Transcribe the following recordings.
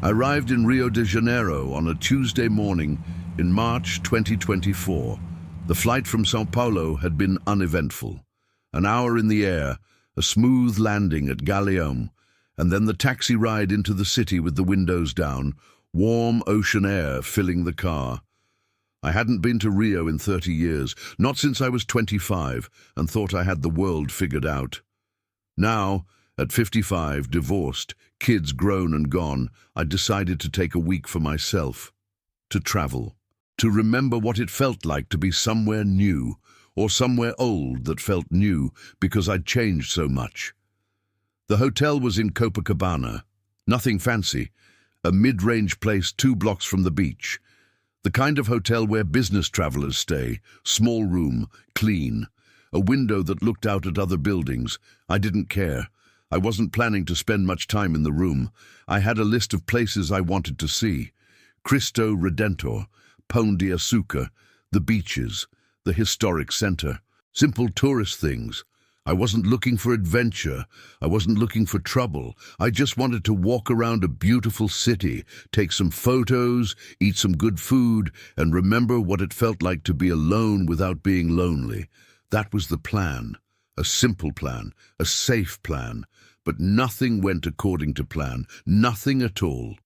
I arrived in Rio de Janeiro on a Tuesday morning in March 2024. The flight from São Paulo had been uneventful. An hour in the air, a smooth landing at Galeão, and then the taxi ride into the city with the windows down, warm ocean air filling the car. I hadn't been to Rio in 30 years, not since I was 25, and thought I had the world figured out. Now, at 55, divorced, kids grown and gone, I decided to take a week for myself, to travel, to remember what it felt like to be somewhere new, or somewhere old that felt new because I'd changed so much. The hotel was in Copacabana, nothing fancy, a mid-range place 2 blocks from the beach. The kind of hotel where business travelers stay, small room, clean, a window that looked out at other buildings. I didn't care. I wasn't planning to spend much time in the room. I had a list of places I wanted to see. Cristo Redentor, Pão de Açúcar, the beaches, the historic center. Simple tourist things. I wasn't looking for adventure. I wasn't looking for trouble. I just wanted to walk around a beautiful city, take some photos, eat some good food, and remember what it felt like to be alone without being lonely. That was the plan. A simple plan, a safe plan. But nothing went according to plan. Nothing at all.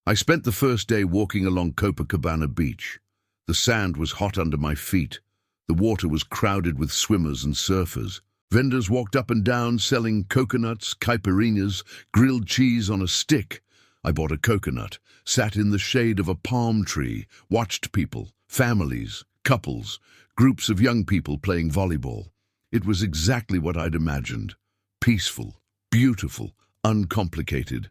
I spent the first day walking along Copacabana Beach. The sand was hot under my feet. The water was crowded with swimmers and surfers. Vendors walked up and down selling coconuts, caipirinhas, grilled cheese on a stick. I bought a coconut, sat in the shade of a palm tree, watched people, families, couples, groups of young people playing volleyball. It was exactly what I'd imagined. Peaceful, beautiful, uncomplicated.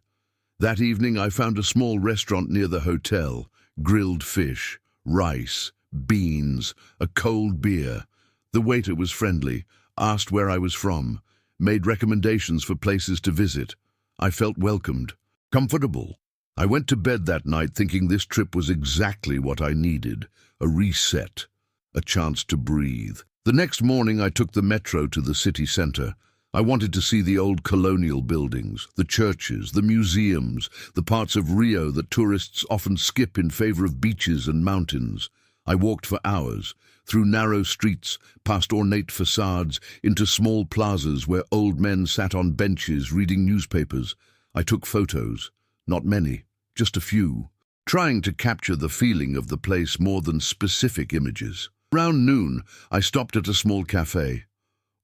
That evening I found a small restaurant near the hotel, grilled fish, rice, beans, a cold beer. The waiter was friendly, asked where I was from, made recommendations for places to visit. I felt welcomed, comfortable. I went to bed that night thinking this trip was exactly what I needed, a reset, a chance to breathe. The next morning I took the metro to the city center. I wanted to see the old colonial buildings, the churches, the museums, the parts of Rio that tourists often skip in favor of beaches and mountains. I walked for hours, through narrow streets, past ornate facades, into small plazas where old men sat on benches reading newspapers. I took photos, not many, just a few, trying to capture the feeling of the place more than specific images. Around noon, I stopped at a small cafe,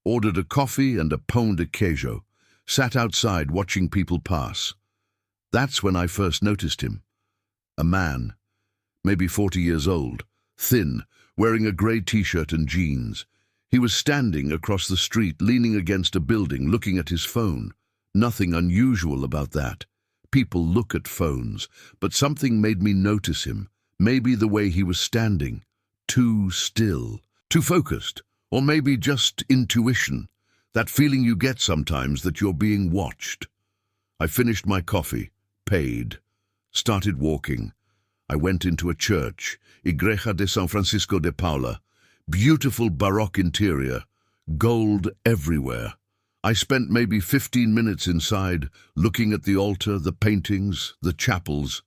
ordered a coffee and a pão de queijo, sat outside watching people pass. That's when I first noticed him. A man, maybe 40 years old, thin, wearing a grey t-shirt and jeans. He was standing across the street, leaning against a building, looking at his phone. Nothing unusual about that. People look at phones, but something made me notice him. Maybe the way he was standing. Too still, too focused, or maybe just intuition. That feeling you get sometimes that you're being watched. I finished my coffee, paid, started walking. I went into a church, Igreja de São Francisco de Paula. Beautiful Baroque interior, gold everywhere. I spent maybe 15 minutes inside, looking at the altar, the paintings, the chapels.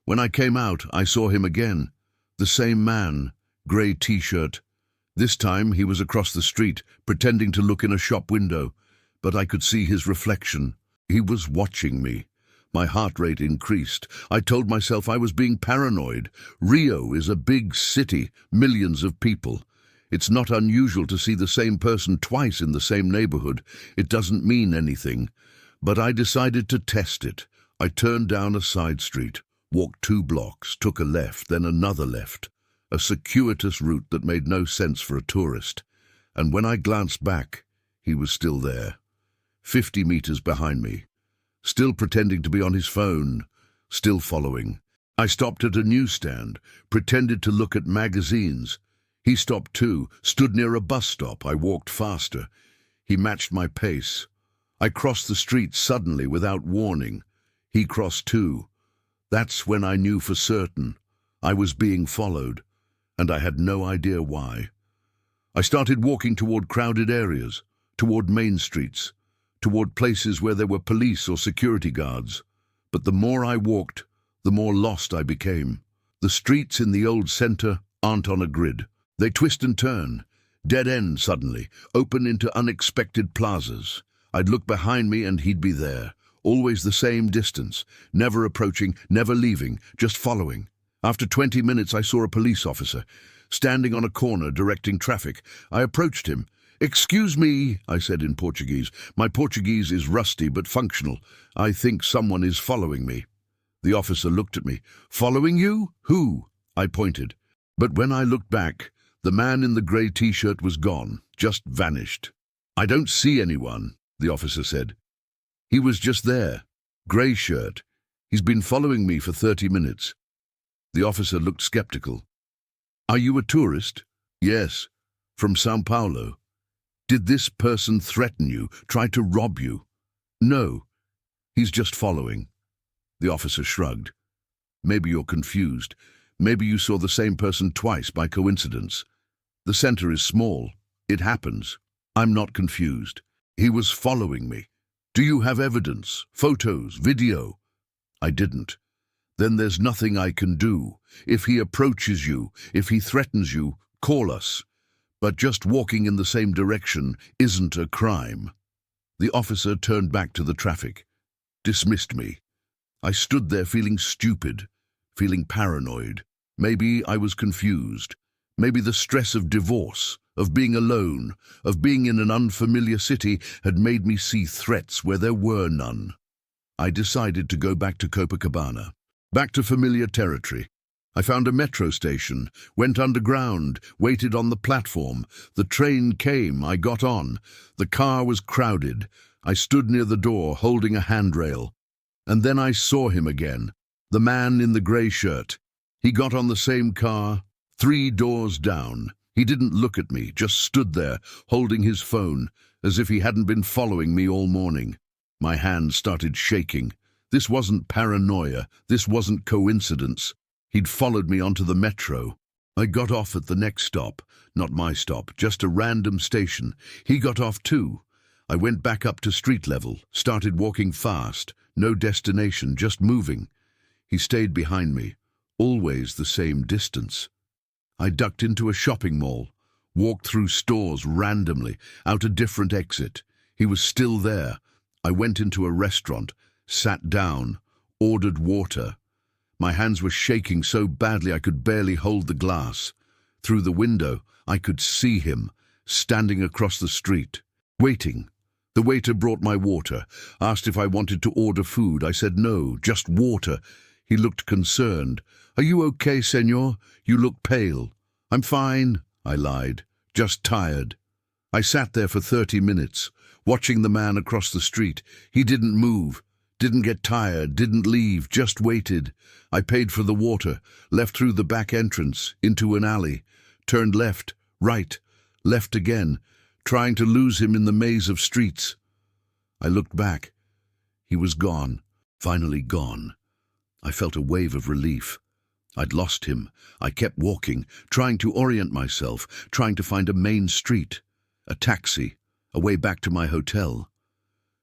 When I came out, I saw him again. The same man, grey t-shirt. This time he was across the street, pretending to look in a shop window, but I could see his reflection. He was watching me. My heart rate increased. I told myself I was being paranoid. Rio is a big city, millions of people. It's not unusual to see the same person twice in the same neighborhood. It doesn't mean anything. But I decided to test it. I turned down a side street, walked 2 blocks, took a left, then another left. A circuitous route that made no sense for a tourist. And when I glanced back, he was still there, 50 meters behind me, still pretending to be on his phone, still following. I stopped at a newsstand, pretended to look at magazines. He stopped too, stood near a bus stop. I walked faster. He matched my pace. I crossed the street suddenly without warning. He crossed too. That's when I knew for certain. I was being followed, and I had no idea why. I started walking toward crowded areas, toward main streets, toward places where there were police or security guards. But the more I walked, the more lost I became. The streets in the old center aren't on a grid. They twist and turn, dead end suddenly, open into unexpected plazas. I'd look behind me and he'd be there, always the same distance, never approaching, never leaving, just following. After 20 minutes I saw a police officer, standing on a corner directing traffic. I approached him. "Excuse me," I said in Portuguese. My Portuguese is rusty but functional. "I think someone is following me." The officer looked at me. "Following you? Who?" I pointed. But when I looked back, the man in the grey t-shirt was gone, just vanished. "I don't see anyone," the officer said. "He was just there. Grey shirt. He's been following me for 30 minutes. The officer looked skeptical. "Are you a tourist?" "Yes, from São Paulo." "Did this person threaten you, try to rob you?" "No, he's just following." The officer shrugged. "Maybe you're confused. Maybe you saw the same person twice by coincidence. The center is small. It happens. I'm not confused. He was following me. Do you have evidence? Photos? Video?" I didn't. "Then there's nothing I can do. If he approaches you, if he threatens you, call us. But just walking in the same direction isn't a crime." The officer turned back to the traffic, dismissed me. I stood there feeling stupid, feeling paranoid. Maybe I was confused. Maybe the stress of divorce, of being alone, of being in an unfamiliar city had made me see threats where there were none. I decided to go back to Copacabana, back to familiar territory. I found a metro station, went underground, waited on the platform. The train came, I got on. The car was crowded. I stood near the door, holding a handrail. And then I saw him again, the man in the grey shirt. He got on the same car, 3 doors down. He didn't look at me, just stood there, holding his phone, as if he hadn't been following me all morning. My hands started shaking. This wasn't paranoia, this wasn't coincidence. He'd followed me onto the metro. I got off at the next stop, not my stop, just a random station. He got off too. I went back up to street level, started walking fast, no destination, just moving. He stayed behind me, always the same distance. I ducked into a shopping mall, walked through stores randomly, out a different exit. He was still there. I went into a restaurant, sat down, ordered water. My hands were shaking so badly I could barely hold the glass. Through the window, I could see him, standing across the street, waiting. The waiter brought my water, asked if I wanted to order food. I said no, just water. He looked concerned. "Are you okay, senor? You look pale." "I'm fine," I lied, "just tired." I sat there for 30 minutes, watching the man across the street. He didn't move, didn't get tired, didn't leave, just waited. I paid for the water, left through the back entrance, into an alley, turned left, right, left again, trying to lose him in the maze of streets. I looked back. He was gone, finally gone. I felt a wave of relief. I'd lost him. I kept walking, trying to orient myself, trying to find a main street, a taxi, a way back to my hotel.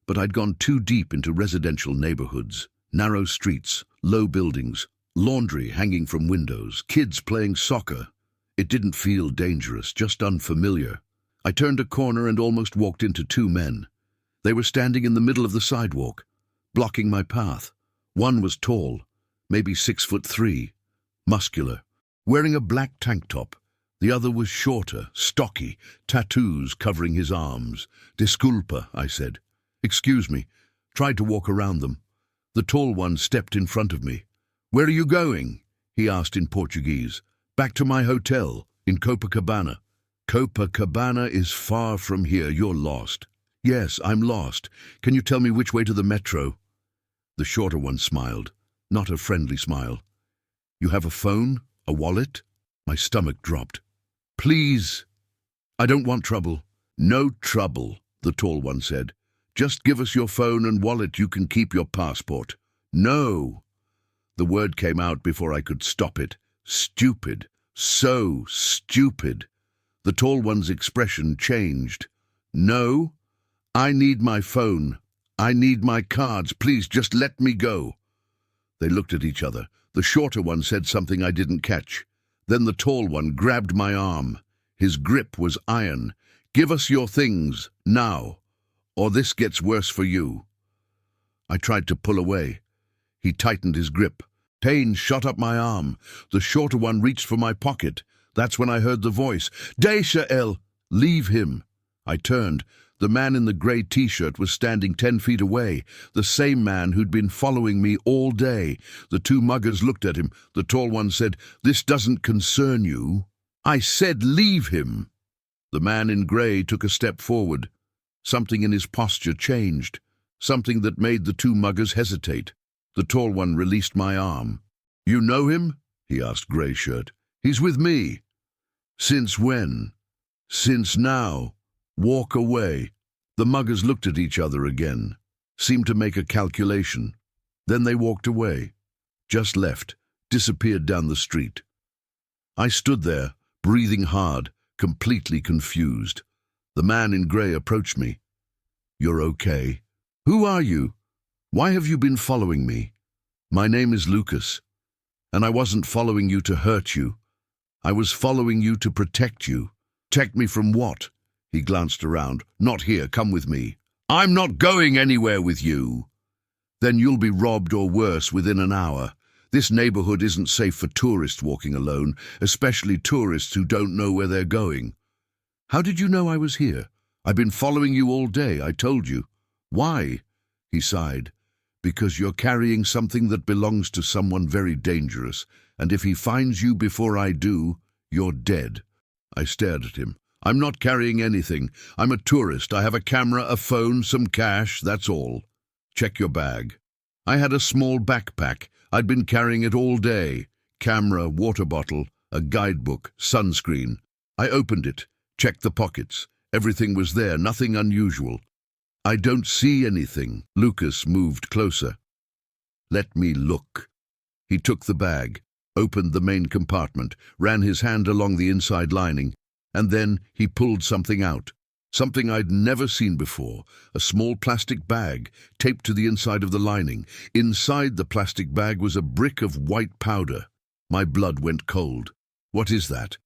But I'd gone too deep into residential neighborhoods, narrow streets, low buildings, laundry hanging from windows, kids playing soccer. It didn't feel dangerous, just unfamiliar. I turned a corner and almost walked into 2 men. They were standing in the middle of the sidewalk, blocking my path. One was tall, maybe 6'3", muscular, wearing a black tank top. The other was shorter, stocky, tattoos covering his arms. "Disculpa," I said. "Excuse me," tried to walk around them. The tall one stepped in front of me. "Where are you going?" he asked in Portuguese. "Back to my hotel, in Copacabana." "Copacabana is far from here. You're lost." "Yes, I'm lost. Can you tell me which way to the metro?" The shorter one smiled, not a friendly smile. "You have a phone? A wallet?" My stomach dropped. "Please, I don't want trouble." "No trouble," the tall one said. "Just give us your phone and wallet. You can keep your passport." "No." The word came out before I could stop it. Stupid. So stupid. The tall one's expression changed. "No. I need my phone. I need my cards. Please, just let me go." They looked at each other. The shorter one said something I didn't catch. Then the tall one grabbed my arm. His grip was iron. "Give us your things, now, or this gets worse for you." I tried to pull away. He tightened his grip. Pain shot up my arm. The shorter one reached for my pocket. That's when I heard the voice. "Deixa el, leave him." I turned. The man in the grey t-shirt was standing 10 feet away, the same man who'd been following me all day. The two muggers looked at him. The tall one said, "This doesn't concern you." I said, "Leave him." The man in grey took a step forward. Something in his posture changed, something that made the two muggers hesitate. The tall one released my arm. "You know him?" he asked Grey Shirt. "He's with me." "Since when?" "Since now. Walk away." The muggers looked at each other again, seemed to make a calculation. Then they walked away, just left, disappeared down the street. I stood there, breathing hard, completely confused. The man in grey approached me. "You're okay?" "Who are you? Why have you been following me?" "My name is Lucas, and I wasn't following you to hurt you. I was following you to protect you." "Protect me from what?" He glanced around. "Not here, come with me." "I'm not going anywhere with you." "Then you'll be robbed or worse within an hour. This neighborhood isn't safe for tourists walking alone, especially tourists who don't know where they're going." "How did you know I was here?" "I've been following you all day, I told you." "Why?" He sighed. "Because you're carrying something that belongs to someone very dangerous, and if he finds you before I do, you're dead." I stared at him. "I'm not carrying anything. I'm a tourist. I have a camera, a phone, some cash, that's all." "Check your bag." I had a small backpack. I'd been carrying it all day. Camera, water bottle, a guidebook, sunscreen. I opened it, checked the pockets. Everything was there, nothing unusual. "I don't see anything." Lucas moved closer. "Let me look." He took the bag, opened the main compartment, ran his hand along the inside lining, and then he pulled something out. Something I'd never seen before, a small plastic bag taped to the inside of the lining. Inside the plastic bag was a brick of white powder. My blood went cold. "What is that?"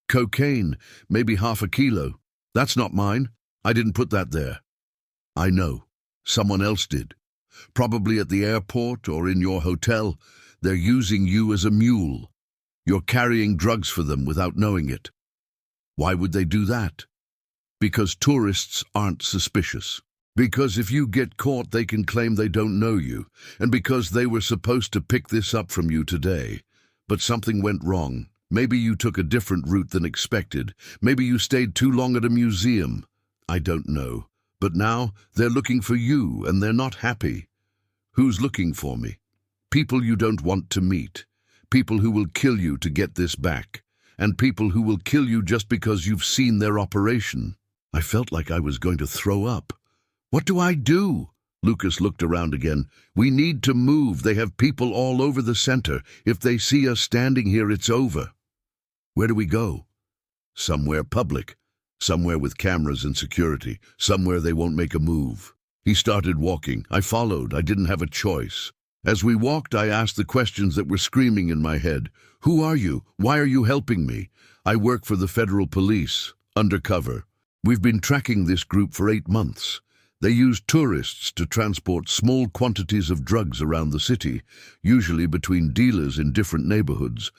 "Cocaine, maybe 1/2 kilo. That's not mine. I didn't put that there." "I know. Someone else did. Probably at the airport or in your hotel. They're using you as a mule. You're carrying drugs for them without knowing it." "Why would they do that?" "Because tourists aren't suspicious. Because if you get caught, they can claim they don't know you. And because they were supposed to pick this up from you today. But something went wrong. Maybe you took a different route than expected. Maybe you stayed too long at a museum. I don't know. But now they're looking for you, and they're not happy." "Who's looking for me?" "People you don't want to meet. People who will kill you to get this back. And people who will kill you just because you've seen their operation." I felt like I was going to throw up. "What do I do?" Lucas looked around again. "We need to move. They have people all over the center. If they see us standing here, it's over." "Where do we go?" "Somewhere public. Somewhere with cameras and security. Somewhere they won't make a move." He started walking. I followed. I didn't have a choice. As we walked, I asked the questions that were screaming in my head. "Who are you? Why are you helping me?" "I work for the federal police, undercover. We've been tracking this group for 8 months. They use tourists to transport small quantities of drugs around the city, usually between dealers in different neighborhoods.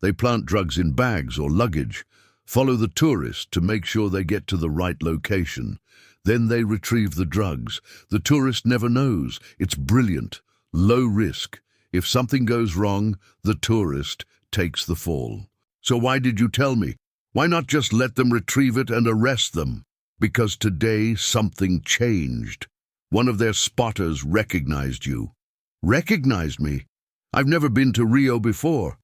They plant drugs in bags or luggage, follow the tourist to make sure they get to the right location. Then they retrieve the drugs. The tourist never knows. It's brilliant. Low risk. If something goes wrong, the tourist takes the fall." "So why did you tell me? Why not just let them retrieve it and arrest them?" "Because today something changed. One of their spotters recognized you." "Recognized me? I've never been to Rio before.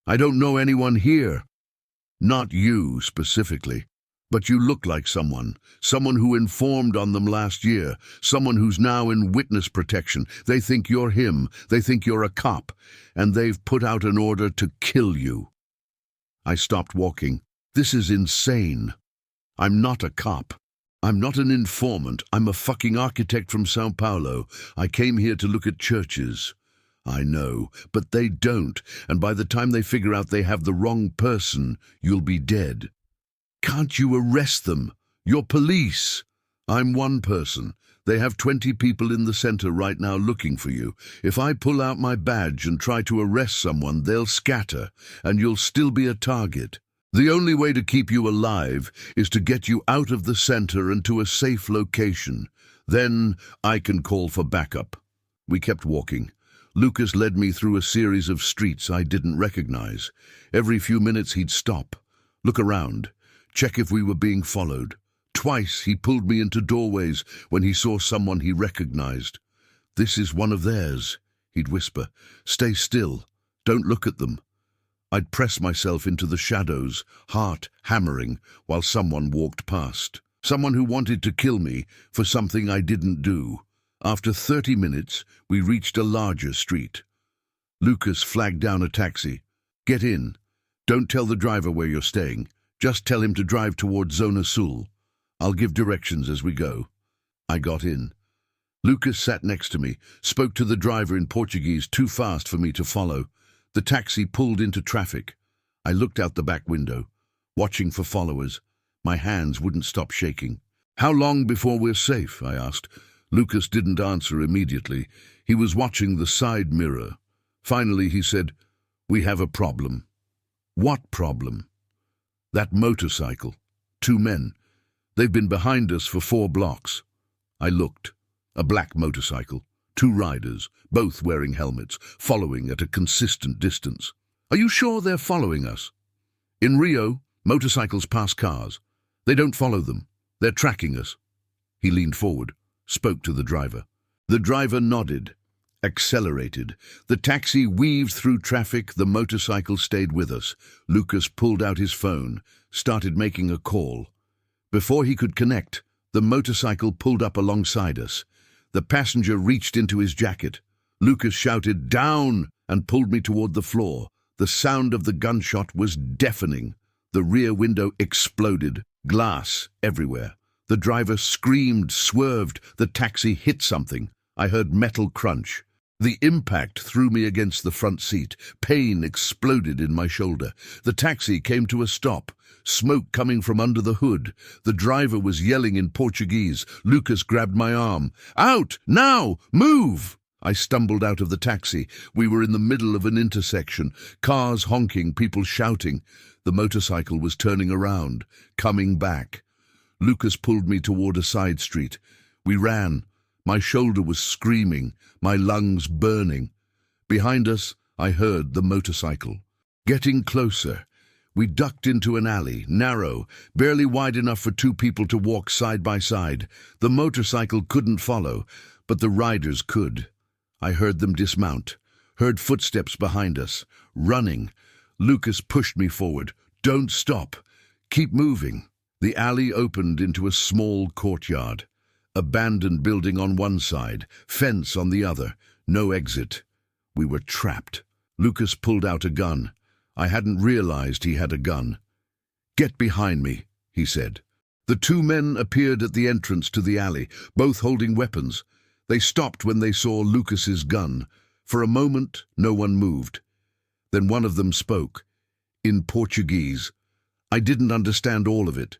I don't know anyone here." "Not you specifically. But you look like someone who informed on them last year, someone who's now in witness protection. They think you're him, they think you're a cop, and they've put out an order to kill you." I stopped walking. This is insane. I'm not a cop. I'm not an informant. I'm a fucking architect from Sao Paulo. I came here to look at churches. I know, but they don't, and by the time they figure out they have the wrong person, you'll be dead. Can't you arrest them? You're police. I'm one person. They have 20 people in the center right now looking for you. If I pull out my badge and try to arrest someone, they'll scatter, and you'll still be a target. The only way to keep you alive is to get you out of the center and to a safe location. Then I can call for backup. We kept walking. Lucas led me through a series of streets I didn't recognize. Every few minutes he'd stop, look around, check if we were being followed. Twice he pulled me into doorways when he saw someone he recognized. "This is one of theirs," he'd whisper. "Stay still. Don't look at them." I'd press myself into the shadows, heart hammering, while someone walked past. Someone who wanted to kill me for something I didn't do. After 30 minutes, we reached a larger street. Lucas flagged down a taxi. "Get in. Don't tell the driver where you're staying. Just tell him to drive toward Zona Sul. I'll give directions as we go." I got in. Lucas sat next to me, spoke to the driver in Portuguese too fast for me to follow. The taxi pulled into traffic. I looked out the back window, watching for followers. My hands wouldn't stop shaking. "How long before we're safe?" I asked. Lucas didn't answer immediately. He was watching the side mirror. Finally he said, "We have a problem." "What problem?" "That motorcycle. 2 men. They've been behind us for 4 blocks. I looked. A black motorcycle. 2 riders, both wearing helmets, following at a consistent distance. "Are you sure they're following us?" "In Rio, motorcycles pass cars. They don't follow them. They're tracking us." He leaned forward, spoke to the driver. The driver nodded, accelerated. The taxi weaved through traffic. The motorcycle stayed with us. Lucas pulled out his phone, started making a call. Before he could connect, the motorcycle pulled up alongside us. The passenger reached into his jacket. Lucas shouted, "Down!" and pulled me toward the floor. The sound of the gunshot was deafening. The rear window exploded, glass everywhere. The driver screamed, swerved. The taxi hit something. I heard metal crunch. The impact threw me against the front seat. Pain exploded in my shoulder. The taxi came to a stop. Smoke coming from under the hood. The driver was yelling in Portuguese. Lucas grabbed my arm. "Out! Now! Move!" I stumbled out of the taxi. We were in the middle of an intersection. Cars honking, people shouting. The motorcycle was turning around, coming back. Lucas pulled me toward a side street. We ran. My shoulder was screaming, my lungs burning. Behind us, I heard the motorcycle. Getting closer. We ducked into an alley, narrow, barely wide enough for 2 people to walk side by side. The motorcycle couldn't follow, but the riders could. I heard them dismount, heard footsteps behind us, running. Lucas pushed me forward. "Don't stop. Keep moving." The alley opened into a small courtyard. Abandoned building on one side, fence on the other, no exit. We were trapped. Lucas pulled out a gun. I hadn't realized he had a gun. "Get behind me," he said. The 2 men appeared at the entrance to the alley, both holding weapons. They stopped when they saw Lucas's gun. For a moment, no one moved. Then one of them spoke, in Portuguese. I didn't understand all of it,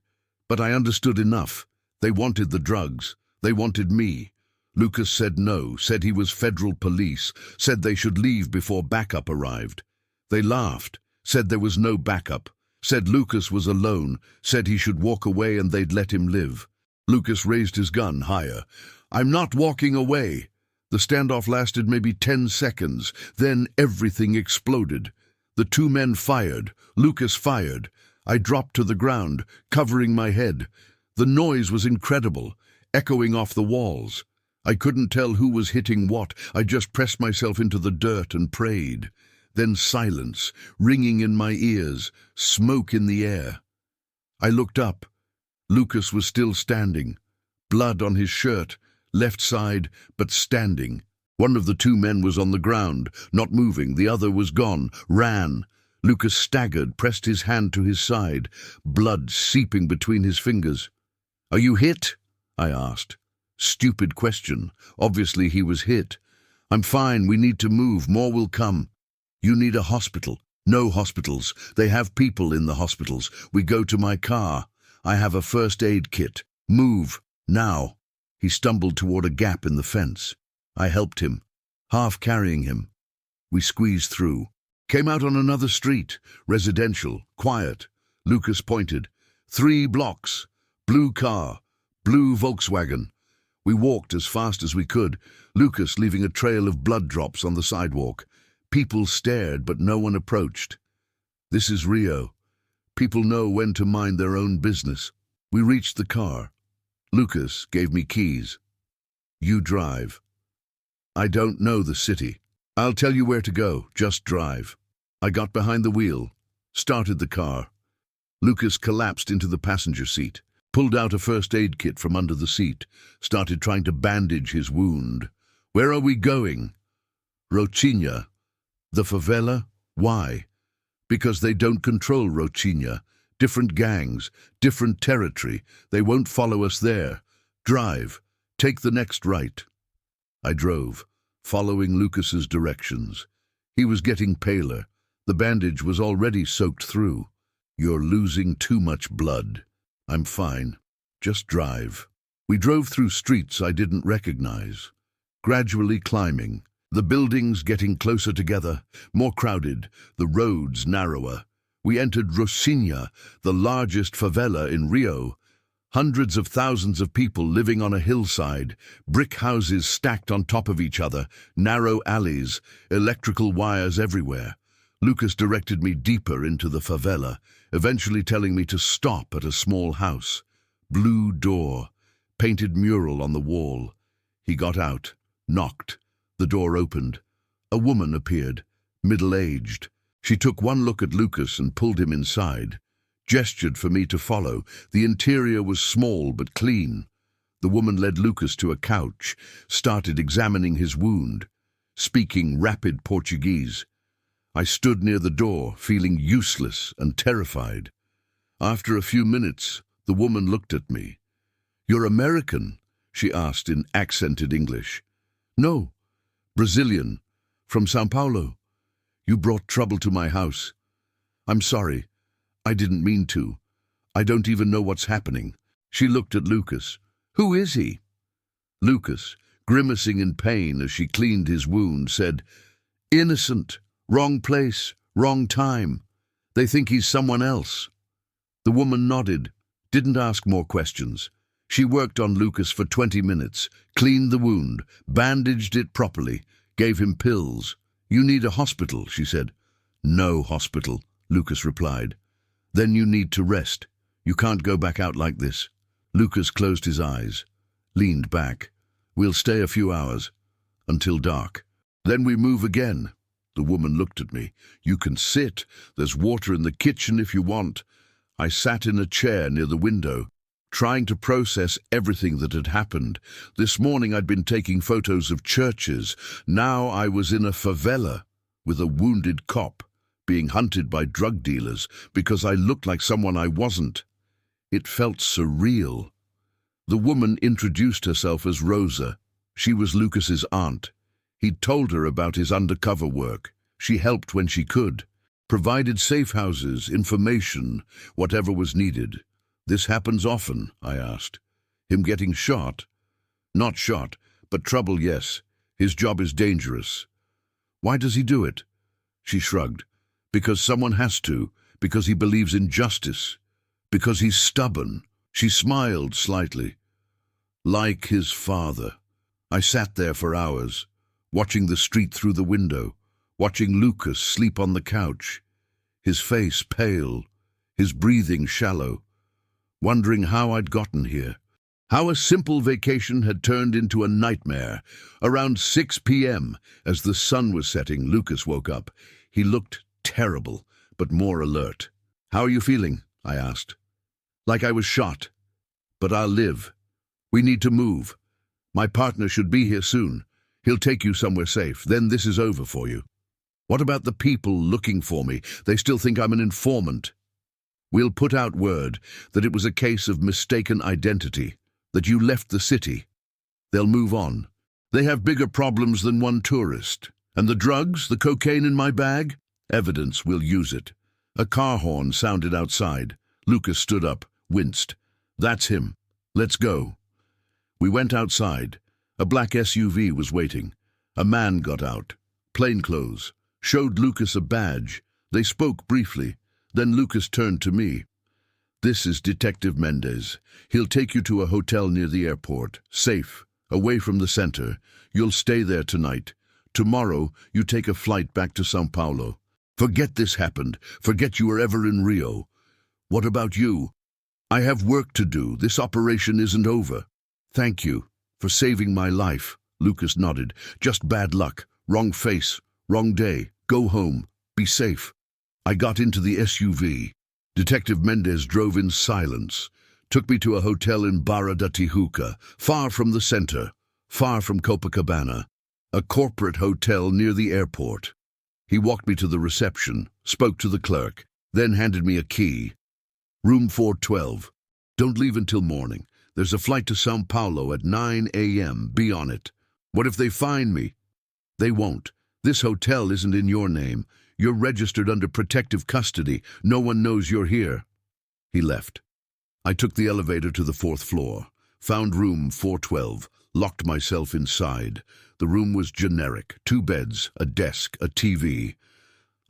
but I understood enough. They wanted the drugs. They wanted me. Lucas said no, said he was federal police, said they should leave before backup arrived. They laughed, said there was no backup, said Lucas was alone, said he should walk away and they'd let him live. Lucas raised his gun higher. "I'm not walking away." The standoff lasted maybe 10 seconds. Then everything exploded. The 2 men fired. Lucas fired. I dropped to the ground, covering my head. The noise was incredible, echoing off the walls. I couldn't tell who was hitting what. I just pressed myself into the dirt and prayed. Then silence, ringing in my ears, smoke in the air. I looked up. Lucas was still standing, blood on his shirt, left side, but standing. One of the 2 men was on the ground, not moving. The other was gone, ran. Lucas staggered, pressed his hand to his side, blood seeping between his fingers. "Are you hit?" I asked. Stupid question. Obviously he was hit. I'm fine, we need to move, more will come. You need a hospital. No hospitals. They have people in the hospitals. We go to my car. I have a first aid kit. Move, now. He stumbled toward a gap in the fence. I helped him, half carrying him. We squeezed through. Came out on another street, residential, quiet. Lucas pointed. 3 blocks. Blue car. Blue Volkswagen. We walked as fast as we could, Lucas leaving a trail of blood drops on the sidewalk. People stared, but no one approached. This is Rio. People know when to mind their own business. We reached the car. Lucas gave me keys. You drive. I don't know the city. I'll tell you where to go, just drive. I got behind the wheel, started the car. Lucas collapsed into the passenger seat, pulled out a first aid kit from under the seat, started trying to bandage his wound. Where are we going? Rocinha. The favela? Why? Because they don't control Rocinha. Different gangs, different territory. They won't follow us there. Drive. Take the next right. I drove, following Lucas's directions. He was getting paler. The bandage was already soaked through. You're losing too much blood. I'm fine. Just drive. We drove through streets I didn't recognize, gradually climbing. The buildings getting closer together, more crowded, the roads narrower. We entered Rocinha, the largest favela in Rio. Hundreds of thousands of people living on a hillside, brick houses stacked on top of each other, narrow alleys, electrical wires everywhere. Lucas directed me deeper into the favela, eventually telling me to stop at a small house. Blue door, painted mural on the wall. He got out, knocked. The door opened. A woman appeared, middle-aged. She took one look at Lucas and pulled him inside, gestured for me to follow. The interior was small but clean. The woman led Lucas to a couch, started examining his wound, speaking rapid Portuguese. I stood near the door, feeling useless and terrified. After a few minutes, the woman looked at me. "You're American?" she asked in accented English. "No. Brazilian, from São Paulo. You brought trouble to my house. I'm sorry. I didn't mean to. I don't even know what's happening." She looked at Lucas. "Who is he?" Lucas, grimacing in pain as she cleaned his wound, said, "Innocent. Wrong place, wrong time. They think he's someone else." The woman nodded, didn't ask more questions. She worked on Lucas for 20 minutes, cleaned the wound, bandaged it properly, gave him pills. "You need a hospital," she said. "No hospital," Lucas replied. "Then you need to rest. You can't go back out like this." Lucas closed his eyes, leaned back. "We'll stay a few hours, until dark. Then we move again." The woman looked at me. "You can sit. There's water in the kitchen if you want." I sat in a chair near the window, trying to process everything that had happened. This morning I'd been taking photos of churches. Now I was in a favela with a wounded cop, being hunted by drug dealers because I looked like someone I wasn't. It felt surreal. The woman introduced herself as Rosa. She was Lucas's aunt. He'd told her about his undercover work. She helped when she could, provided safe houses, information, whatever was needed. "This happens often?" I asked. "Him getting shot?" "Not shot, but trouble, yes. His job is dangerous." "Why does he do it?" She shrugged. "Because someone has to, because he believes in justice, because he's stubborn." She smiled slightly. "Like his father." I sat there for hours, watching the street through the window, watching Lucas sleep on the couch, his face pale, his breathing shallow, wondering how I'd gotten here, how a simple vacation had turned into a nightmare. Around 6 p.m., as the sun was setting, Lucas woke up. He looked terrible, but more alert. "How are you feeling?" I asked. "Like I was shot. But I'll live. We need to move. My partner should be here soon. He'll take you somewhere safe. Then this is over for you." "What about the people looking for me? They still think I'm an informant." "We'll put out word that it was a case of mistaken identity, that you left the city. They'll move on. They have bigger problems than one tourist. And the drugs, the cocaine in my bag? Evidence, we'll use it. A car horn sounded outside. Lucas stood up, winced. That's him. Let's go. We went outside. A black SUV was waiting. A man got out. Plainclothes. Showed Lucas a badge. They spoke briefly. Then Lucas turned to me. This is Detective Mendez. He'll take you to a hotel near the airport. Safe. Away from the center. You'll stay there tonight. Tomorrow, you take a flight back to São Paulo. Forget this happened. Forget you were ever in Rio. What about you? I have work to do. This operation isn't over. Thank you for saving my life. Lucas nodded. Just bad luck. Wrong face. Wrong day. Go home. Be safe. I got into the SUV. Detective Mendez drove in silence. Took me to a hotel in Barra da Tijuca, far from the center, far from Copacabana. A corporate hotel near the airport. He walked me to the reception, spoke to the clerk, then handed me a key. Room 412. Don't leave until morning. There's a flight to São Paulo at 9 a.m. Be on it. What if they find me? They won't. This hotel isn't in your name. You're registered under protective custody. No one knows you're here. He left. I took the elevator to the 4th floor, found room 412, locked myself inside. The room was generic. 2 beds, a desk, a TV.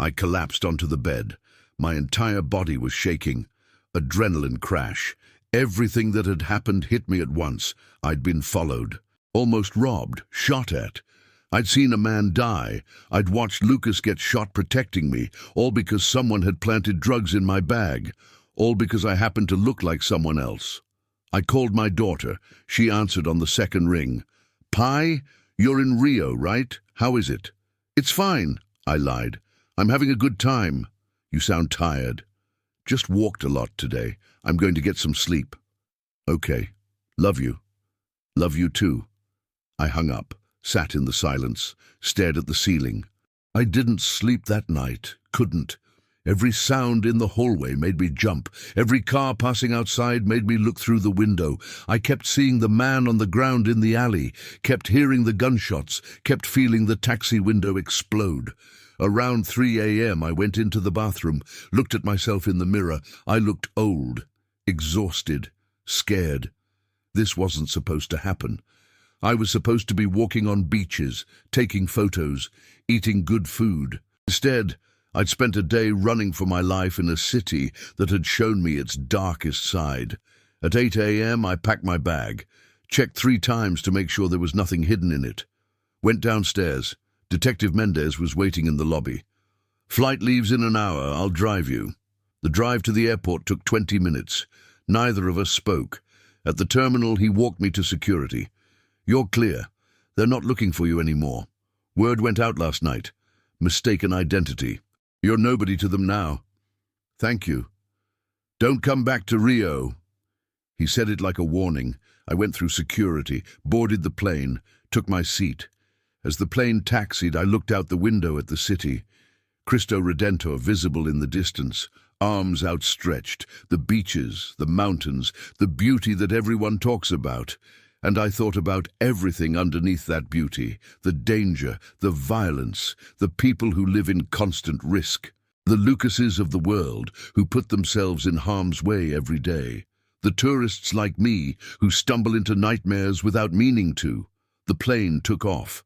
I collapsed onto the bed. My entire body was shaking. Adrenaline crash. Everything that had happened hit me at once. I'd been followed, almost robbed, shot at. I'd seen a man die. I'd watched Lucas get shot protecting me, all because someone had planted drugs in my bag, all because I happened to look like someone else. I called my daughter. She answered on the 2nd ring. Pi, you're in Rio, right? How is it? It's fine, I lied. I'm having a good time. You sound tired. Just walked a lot today. I'm going to get some sleep. Okay. Love you. Love you too. I hung up, sat in the silence, stared at the ceiling. I didn't sleep that night. Couldn't. Every sound in the hallway made me jump. Every car passing outside made me look through the window. I kept seeing the man on the ground in the alley, kept hearing the gunshots, kept feeling the taxi window explode. Around 3 a.m. I went into the bathroom, looked at myself in the mirror. I looked old, exhausted, scared. This wasn't supposed to happen. I was supposed to be walking on beaches, taking photos, eating good food. Instead, I'd spent a day running for my life in a city that had shown me its darkest side. At 8 a.m. I packed my bag, checked 3 times to make sure there was nothing hidden in it. Went downstairs. Detective Mendez was waiting in the lobby. Flight leaves in an hour. I'll drive you. The drive to the airport took 20 minutes. Neither of us spoke. At the terminal, he walked me to security. You're clear. They're not looking for you anymore. Word went out last night. Mistaken identity. You're nobody to them now. Thank you. Don't come back to Rio. He said it like a warning. I went through security, boarded the plane, took my seat. As the plane taxied, I looked out the window at the city. Cristo Redentor visible in the distance, arms outstretched, the beaches, the mountains, the beauty that everyone talks about. And I thought about everything underneath that beauty, the danger, the violence, the people who live in constant risk, the Lucases of the world who put themselves in harm's way every day, the tourists like me who stumble into nightmares without meaning to. The plane took off.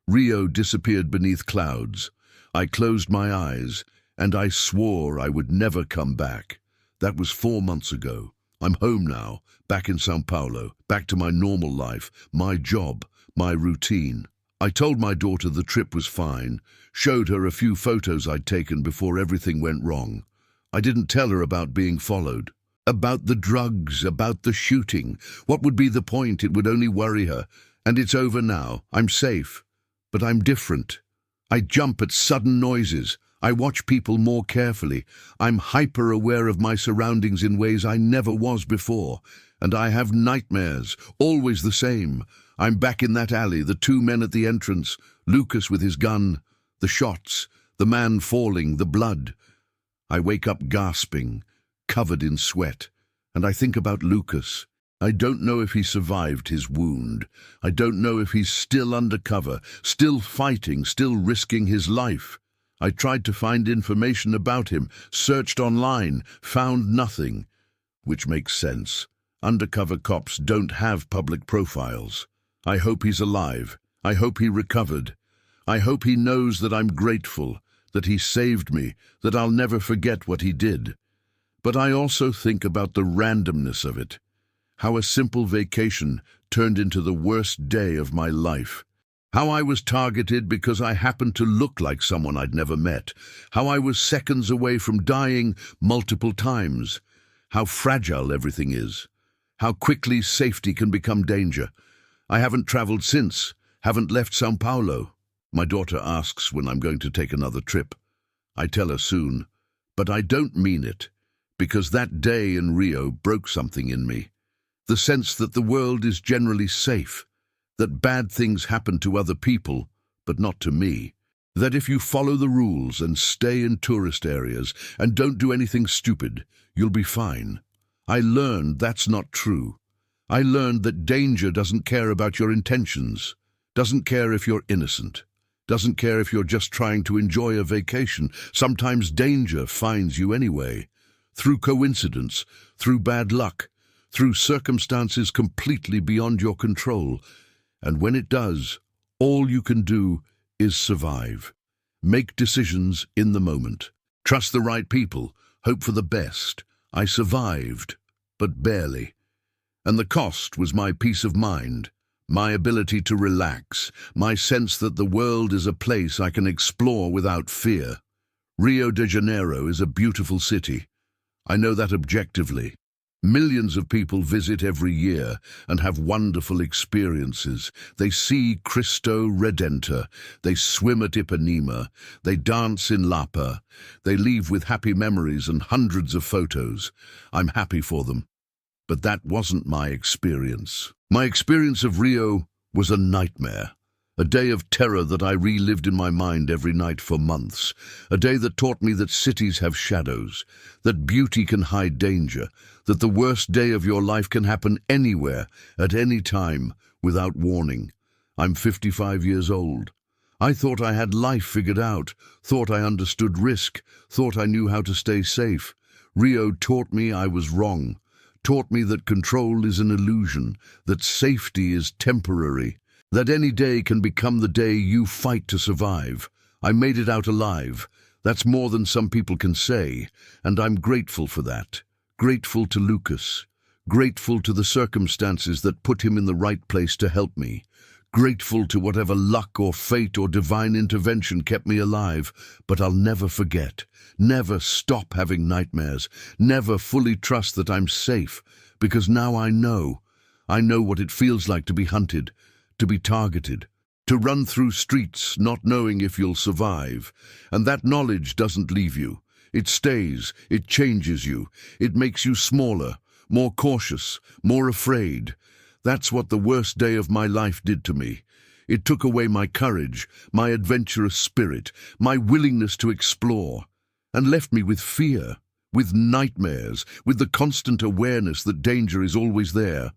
Rio disappeared beneath clouds. I closed my eyes, and I swore I would never come back. That was 4 months ago. I'm home now, back in São Paulo, back to my normal life, my job, my routine. I told my daughter the trip was fine, showed her a few photos I'd taken before everything went wrong. I didn't tell her about being followed, about the drugs, about the shooting. What would be the point? It would only worry her. And it's over now. I'm safe. But I'm different. I jump at sudden noises. I watch people more carefully. I'm hyper-aware of my surroundings in ways I never was before. And I have nightmares, always the same. I'm back in that alley, the 2 men at the entrance, Lucas with his gun, the shots, the man falling, the blood. I wake up gasping, covered in sweat, and I think about Lucas. I don't know if he survived his wound. I don't know if he's still undercover, still fighting, still risking his life. I tried to find information about him, searched online, found nothing. Which makes sense. Undercover cops don't have public profiles. I hope he's alive. I hope he recovered. I hope he knows that I'm grateful, that he saved me, that I'll never forget what he did. But I also think about the randomness of it. How a simple vacation turned into the worst day of my life. How I was targeted because I happened to look like someone I'd never met. How I was seconds away from dying multiple times. How fragile everything is. How quickly safety can become danger. I haven't traveled since, haven't left São Paulo. My daughter asks when I'm going to take another trip. I tell her soon, but I don't mean it, because that day in Rio broke something in me. The sense that the world is generally safe, that bad things happen to other people, but not to me. That if you follow the rules and stay in tourist areas and don't do anything stupid, you'll be fine. I learned that's not true. I learned that danger doesn't care about your intentions, doesn't care if you're innocent, doesn't care if you're just trying to enjoy a vacation. Sometimes danger finds you anyway, through coincidence, through bad luck, through circumstances completely beyond your control. And when it does, all you can do is survive. Make decisions in the moment. Trust the right people. Hope for the best. I survived, but barely. And the cost was my peace of mind, my ability to relax, my sense that the world is a place I can explore without fear. Rio de Janeiro is a beautiful city. I know that objectively. Millions of people visit every year and have wonderful experiences. They see Cristo Redentor, they swim at Ipanema, they dance in Lapa, they leave with happy memories and hundreds of photos. I'm happy for them. But that wasn't my experience. My experience of Rio was a nightmare. A day of terror that I relived in my mind every night for months. A day that taught me that cities have shadows, that beauty can hide danger, that the worst day of your life can happen anywhere, at any time, without warning. I'm 55 years old. I thought I had life figured out, thought I understood risk, thought I knew how to stay safe. Rio taught me I was wrong, taught me that control is an illusion, that safety is temporary, that any day can become the day you fight to survive. I made it out alive. That's more than some people can say, and I'm grateful for that. Grateful to Lucas. Grateful to the circumstances that put him in the right place to help me. Grateful to whatever luck or fate or divine intervention kept me alive. But I'll never forget, never stop having nightmares, never fully trust that I'm safe, because now I know what it feels like to be hunted, to be targeted, to run through streets not knowing if you'll survive. And that knowledge doesn't leave you. It stays, it changes you, it makes you smaller, more cautious, more afraid. That's what the worst day of my life did to me. It took away my courage, my adventurous spirit, my willingness to explore, and left me with fear, with nightmares, with the constant awareness that danger is always there.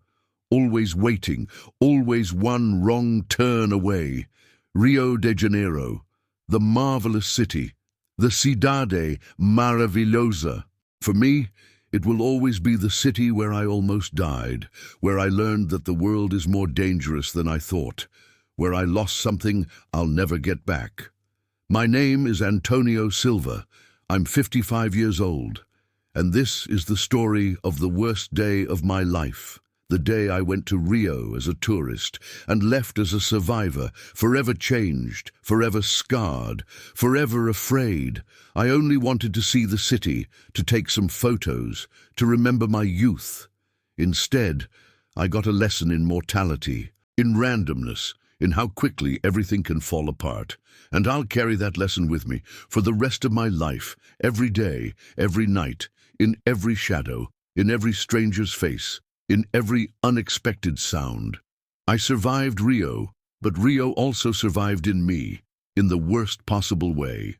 Always waiting, always one wrong turn away. Rio de Janeiro, the marvelous city, the Cidade Maravilhosa. For me, it will always be the city where I almost died, where I learned that the world is more dangerous than I thought, where I lost something I'll never get back. My name is Antonio Silva. I'm 55 years old, and this is the story of the worst day of my life. The day I went to Rio as a tourist and left as a survivor, forever changed, forever scarred, forever afraid. I only wanted to see the city, to take some photos, to remember my youth. Instead, I got a lesson in mortality, in randomness, in how quickly everything can fall apart. And I'll carry that lesson with me for the rest of my life, every day, every night, in every shadow, in every stranger's face, in every unexpected sound. I survived Rio, but Rio also survived in me, in the worst possible way.